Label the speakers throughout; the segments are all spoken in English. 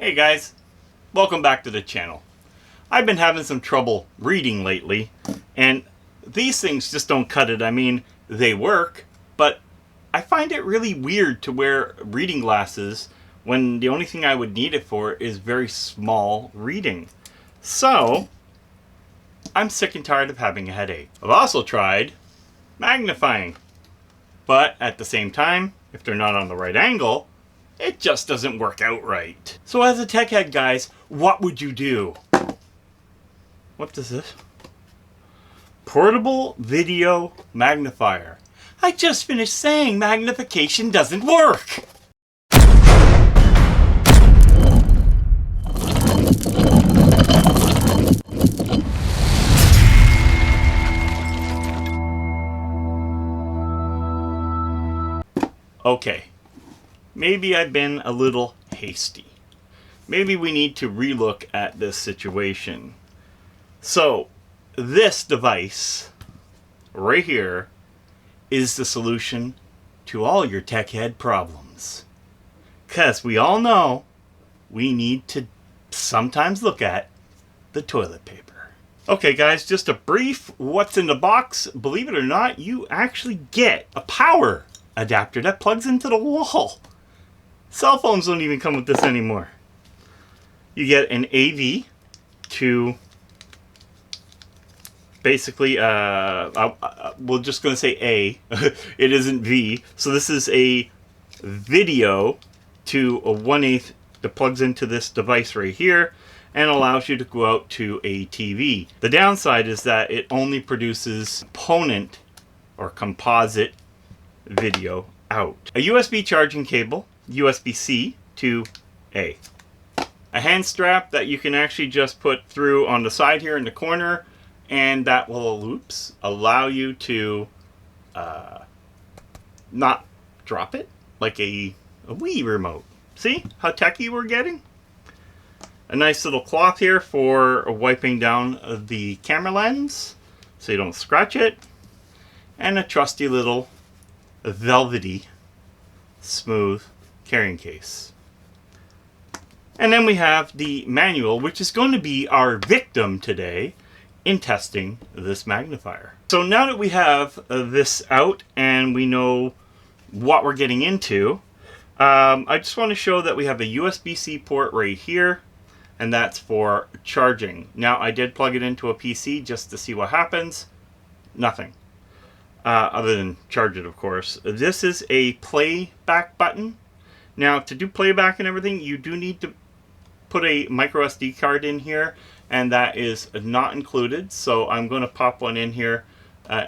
Speaker 1: Hey guys, welcome back to the channel. I've been having some trouble reading lately, and these things just don't cut it. I mean, they work, but I find it really weird to wear reading glasses when the only thing I would need it for is very small reading. So, I'm sick and tired of having a headache. I've also tried magnifying, but at the same time, if they're not on the right angle, it just doesn't work out right. So as a tech head, guys, what would you do? What is this? Portable video magnifier. I just finished saying magnification doesn't work. Okay. Maybe I've been a little hasty. Maybe we need to relook at this situation. So, this device right here is the solution to all your tech head problems. Because we all know we need to sometimes look at the toilet paper. Okay guys, just a brief what's in the box. Believe it or not, you actually get a power adapter that plugs into the wall. Cell phones don't even come with this anymore. You get an AV to basically, we're just going to say A. It isn't V. So this is a video to a 1/8 that plugs into this device right here and allows you to go out to a TV. The downside is that it only produces component or composite video out. A USB charging cable, USB-C to A. A hand strap that you can actually just put through on the side here in the corner, and that will loops allow you to not drop it like a Wii remote. See how techy we're getting? A nice little cloth here for wiping down the camera lens so you don't scratch it, and a trusty little velvety smooth carrying case. And then we have the manual, which is going to be our victim today in testing this magnifier. So now that we have this out and we know what we're getting into, I just want to show that we have a USB-C port right here, and that's for charging. Now I did plug it into a PC just to see what happens. Nothing. Other than charge it, of course. This is a playback button. Now, to do playback and everything, you do need to put a micro SD card in here, and that is not included. So I'm going to pop one in here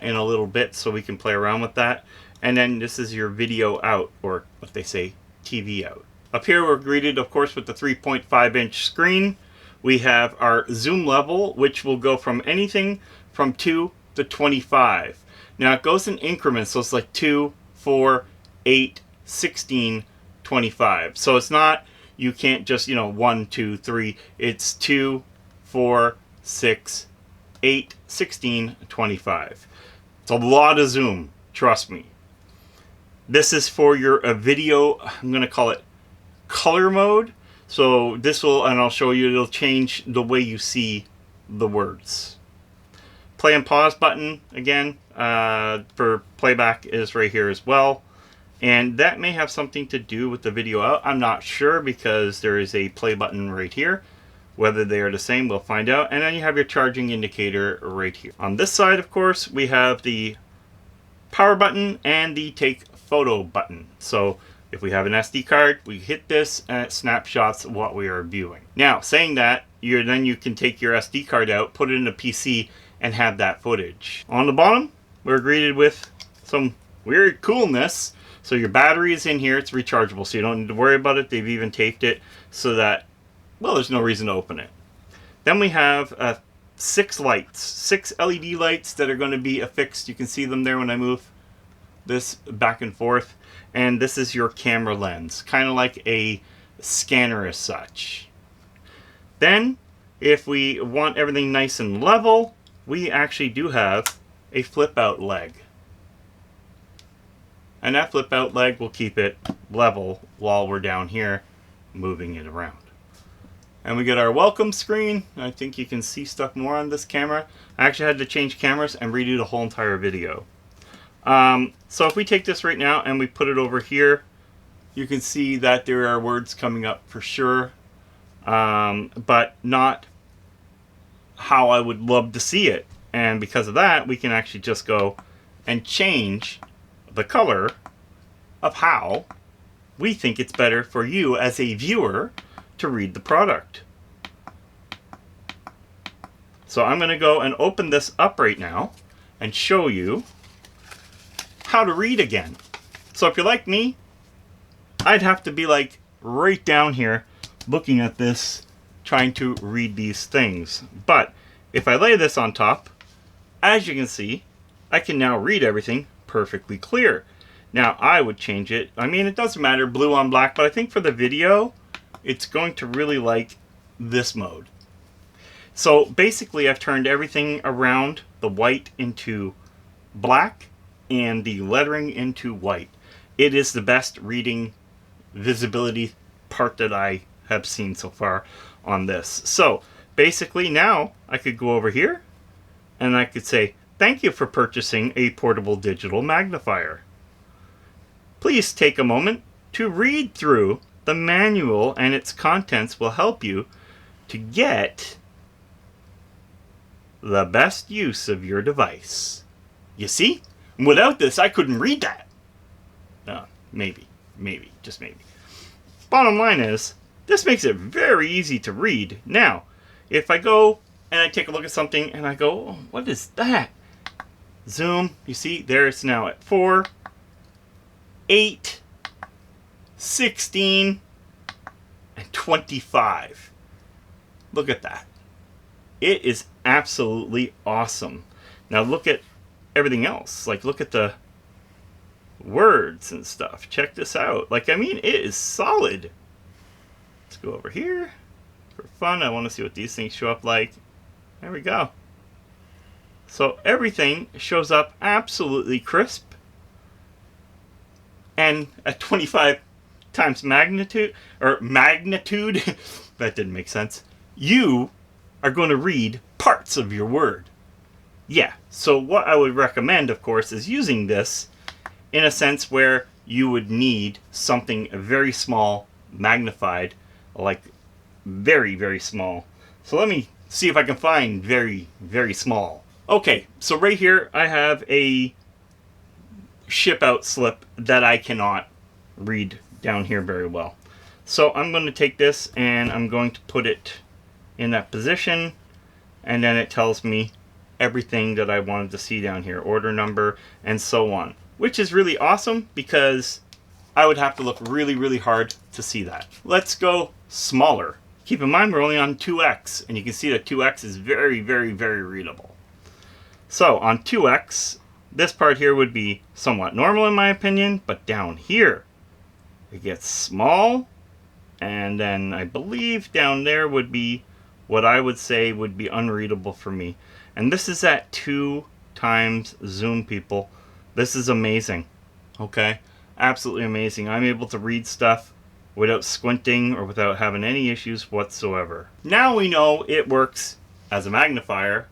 Speaker 1: in a little bit so we can play around with that. And then this is your video out, or what they say, TV out. Up here we're greeted, of course, with the 3.5-inch screen. We have our zoom level, which will go from anything from 2 to 25. Now it goes in increments, so it's like 2, 4, 8, 16, 25. So it's not, you can't just, 1, 2, 3. It's 2, 4, 6, 8, 16, 25. It's a lot of zoom, trust me. This is for your video, I'm going to call it color mode. So this will, and I'll show you, it'll change the way you see the words. Play and pause button, again, for playback is right here as well. And that may have something to do with the video out. I'm not sure because there is a play button right here. Whether they are the same, we'll find out. And then you have your charging indicator right here. On this side, of course, we have the power button and the take photo button. So if we have an SD card, we hit this and it snapshots what we are viewing. Now, saying that, then you can take your SD card out, put it in a PC, and have that footage. On the bottom, we're greeted with some weird coolness. So your battery is in here, it's rechargeable, so you don't need to worry about it. They've even taped it so that, well, there's no reason to open it. Then we have 6 lights, 6 LED lights that are going to be affixed. You can see them there when I move this back and forth. And this is your camera lens, kind of like a scanner as such. Then, if we want everything nice and level, we actually do have a flip out leg. And that flip out leg will keep it level while we're down here moving it around. And we get our welcome screen. I think you can see stuff more on this camera. I actually had to change cameras and redo the whole entire video. So if we take this right now and we put it over here, you can see that there are words coming up for sure, but not how I would love to see it. And because of that, we can actually just go and change the color of how we think it's better for you as a viewer to read the product. So I'm going to go and open this up right now and show you how to read again. So if you're like me, I'd have to be like right down here looking at this, trying to read these things. But if I lay this on top, as you can see, I can now read everything perfectly clear. Now I would change it. I mean, it doesn't matter, blue on black, but I think for the video, it's going to really like this mode. So basically I've turned everything around the white into black and the lettering into white. It is the best reading visibility part that I have seen so far on this. So basically now I could go over here and I could say, thank you for purchasing a portable digital magnifier. Please take a moment to read through the manual, and its contents will help you to get the best use of your device. You see? Without this, I couldn't read that. Maybe, just maybe. Bottom line is, this makes it very easy to read. Now, if I go and I take a look at something and I go, oh, what is that? Zoom, you see, there it's now at 4, 8, 16, and 25. Look at that. It is absolutely awesome. Now look at everything else. Like, look at the words and stuff. Check this out. Like, I mean, it is solid. Let's go over here for fun. I want to see what these things show up like. There we go. So everything shows up absolutely crisp. And at 25 times magnitude, that didn't make sense, you are going to read parts of your word. Yeah, so what I would recommend, of course, is using this in a sense where you would need something very small, magnified, like very, very small. So let me see if I can find very, very small. Okay, so right here I have a ship out slip that I cannot read down here very well. So I'm going to take this and I'm going to put it in that position, and then it tells me everything that I wanted to see down here, order number and so on, which is really awesome because I would have to look really, really hard to see that. Let's go smaller. Keep in mind we're only on 2x, and you can see that 2x is very, very, very readable. So on 2x, this part here would be somewhat normal in my opinion, but down here it gets small, and then I believe down there would be what I would say would be unreadable for me. And this is at 2 times zoom, people. This is amazing. Okay? Absolutely amazing. I'm able to read stuff without squinting or without having any issues whatsoever. Now we know it works as a magnifier,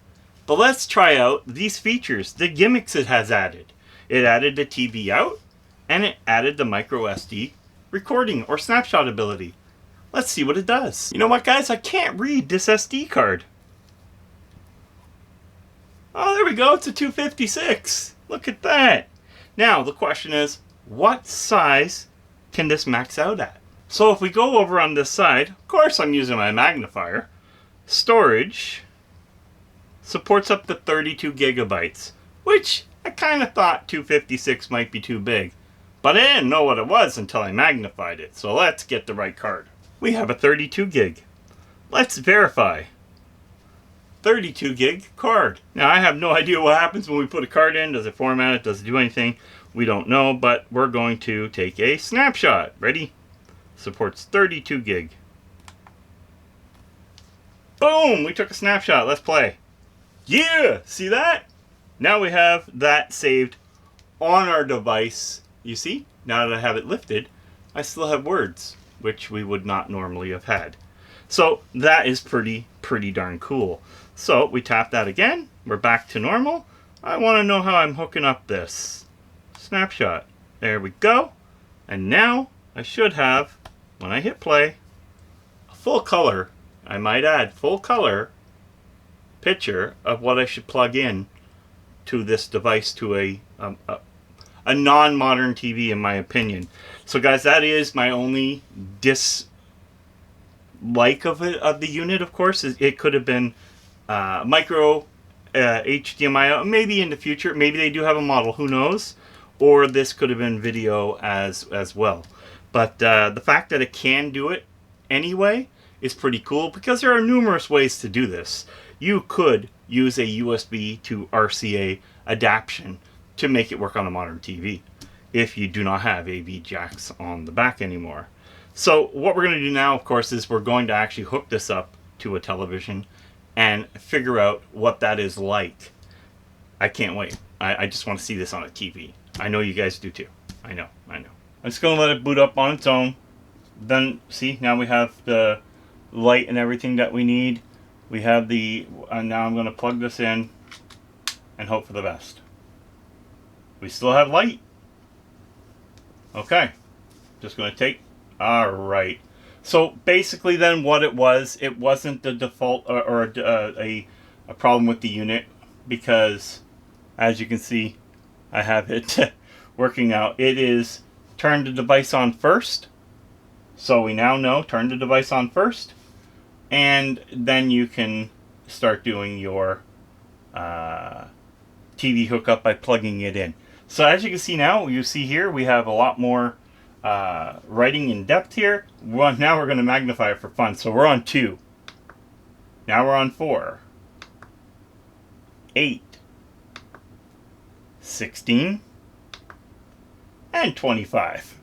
Speaker 1: but let's try out these features, the gimmicks it has added. It added the TV out, and it added the micro SD recording or snapshot ability. Let's see what it does. You know what, guys? I can't read this SD card. Oh, there we go. It's a 256. Look at that. Now, the question is, what size can this max out at? So if we go over on this side, of course I'm using my magnifier. Storage supports up to 32 gigabytes, which I kind of thought 256 might be too big. But I didn't know what it was until I magnified it. So let's get the right card. We have a 32 gig. Let's verify. 32 gig card. Now I have no idea what happens when we put a card in. Does it format it? Does it do anything? We don't know, but we're going to take a snapshot. Ready? Supports 32 gig. Boom! We took a snapshot. Let's play. Yeah! See that? Now we have that saved on our device. You see? Now that I have it lifted, I still have words, which we would not normally have had. So that is pretty darn cool. So we tap that again. We're back to normal. I want to know how I'm hooking up this snapshot. There we go. And now I should have, when I hit play, a full color, I might add, full color picture of what I should plug in to this device, to a non-modern TV, in my opinion. So guys, that is my only dislike of it, of the unit. Of course, it could have been micro HDMI, maybe in the future. Maybe they do have a model, who knows? Or this could have been video as well. But the fact that it can do it anyway is pretty cool, because there are numerous ways to do this. You could use a USB to RCA adaptation to make it work on a modern TV if you do not have AV jacks on the back anymore. So what we're going to do now, of course, is we're going to actually hook this up to a television and figure out what that is like. I can't wait. I just want to see this on a TV. I know you guys do too. I know. I'm just going to let it boot up on its own. Then, see, now we have the light and everything that we need. We have the, now I'm going to plug this in and hope for the best. We still have light. Okay. Just going to take, alright. So basically then what it wasn't the default or a problem with the unit, because as you can see, I have it working out. It is turn the device on first. So we now know, turn the device on first, and then you can start doing your TV hookup by plugging it in. So as you can see now, you see here, we have a lot more writing in depth here. Now we're going to magnify it for fun. So we're on 2. Now we're on 4. 8. 16. And 25.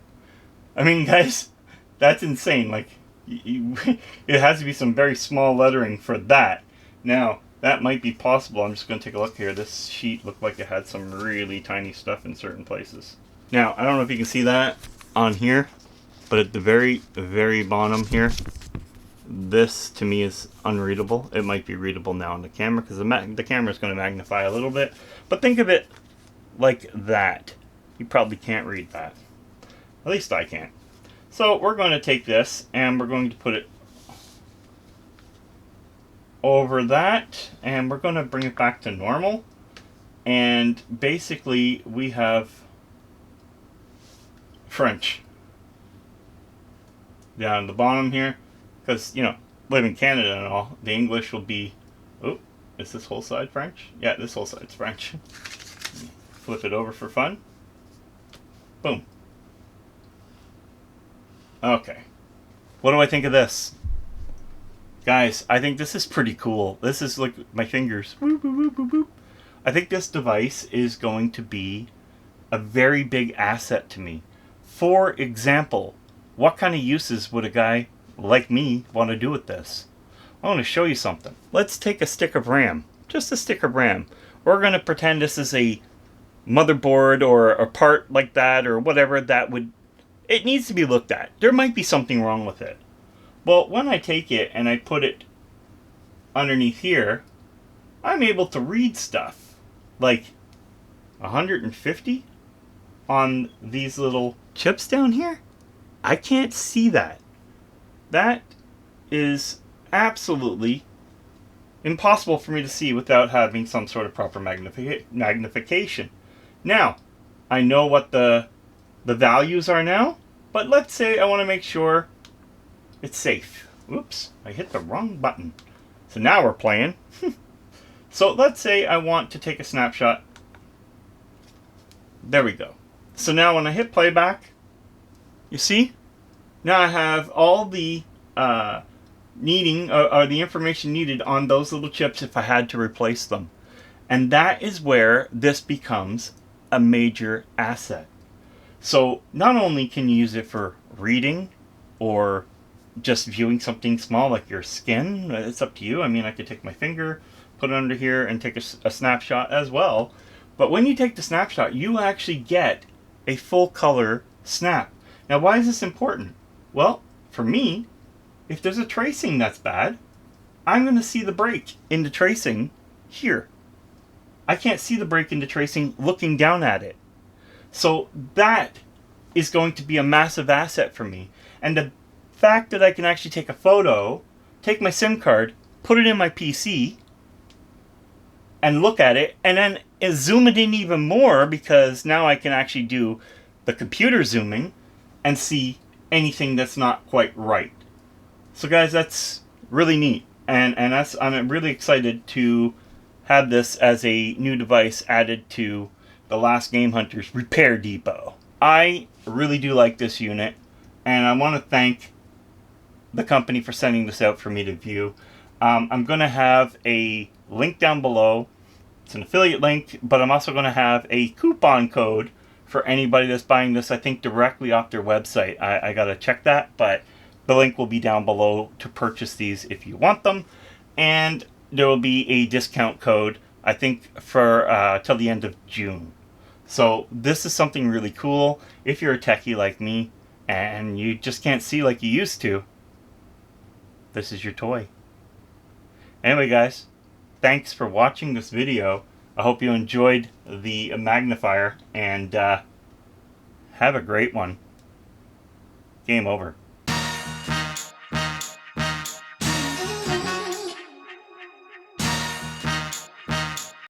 Speaker 1: I mean, guys, that's insane. Like, it has to be some very small lettering for that. Now, that might be possible. I'm just going to take a look here. This sheet looked like it had some really tiny stuff in certain places. Now, I don't know if you can see that on here, but at the very bottom here, this to me is unreadable. It might be readable now on the camera, because the camera is going to magnify a little bit. But think of it like that. You probably can't read that. At least I can't. So we're going to take this and we're going to put it over that, and we're going to bring it back to normal. And basically we have French down the bottom here, because, you know, live in Canada and all, the English will be, oh, is this whole side French? Yeah, this whole side's French. Flip it over for fun. Boom. Okay. What do I think of this? Guys, I think this is pretty cool. This is like my fingers. Whoop, whoop, whoop, whoop. I think this device is going to be a very big asset to me. For example, what kind of uses would a guy like me want to do with this? I want to show you something. Let's take a stick of RAM. Just a stick of RAM. We're going to pretend this is a motherboard or a part like that or whatever that would... It needs to be looked at. There might be something wrong with it. Well, when I take it and I put it underneath here, I'm able to read stuff. Like 150 on these little chips down here. I can't see that. That is absolutely impossible for me to see without having some sort of proper magnification. Now, I know what the values are now, but let's say I want to make sure it's safe. Oops, I hit the wrong button. So now we're playing. So let's say I want to take a snapshot. There we go. So now when I hit playback, you see? Now I have all the needing or the information needed on those little chips if I had to replace them. And that is where this becomes a major asset. So not only can you use it for reading or just viewing something small like your skin, it's up to you. I mean, I could take my finger, put it under here, and take a snapshot as well. But when you take the snapshot, you actually get a full color snap. Now, why is this important? Well, for me, if there's a tracing that's bad, I'm going to see the break in the tracing here. I can't see the break in the tracing looking down at it. So that is going to be a massive asset for me. And the fact that I can actually take a photo, take my SIM card, put it in my PC, and look at it, and then zoom it in even more, because now I can actually do the computer zooming and see anything that's not quite right. So guys, that's really neat, and I'm really excited to have this as a new device added to the Last Game Hunters Repair Depot. I really do like this unit, and I want to thank the company for sending this out for me to view. I'm going to have a link down below. It's an affiliate link, but I'm also going to have a coupon code for anybody that's buying this, I think, directly off their website. I got to check that, but the link will be down below to purchase these if you want them. And there will be a discount code, I think, for till the end of June. So this is something really cool. If you're a techie like me and you just can't see like you used to, this is your toy. Anyway, guys, thanks for watching this video. I hope you enjoyed the Magnifier, and have a great one. Game over.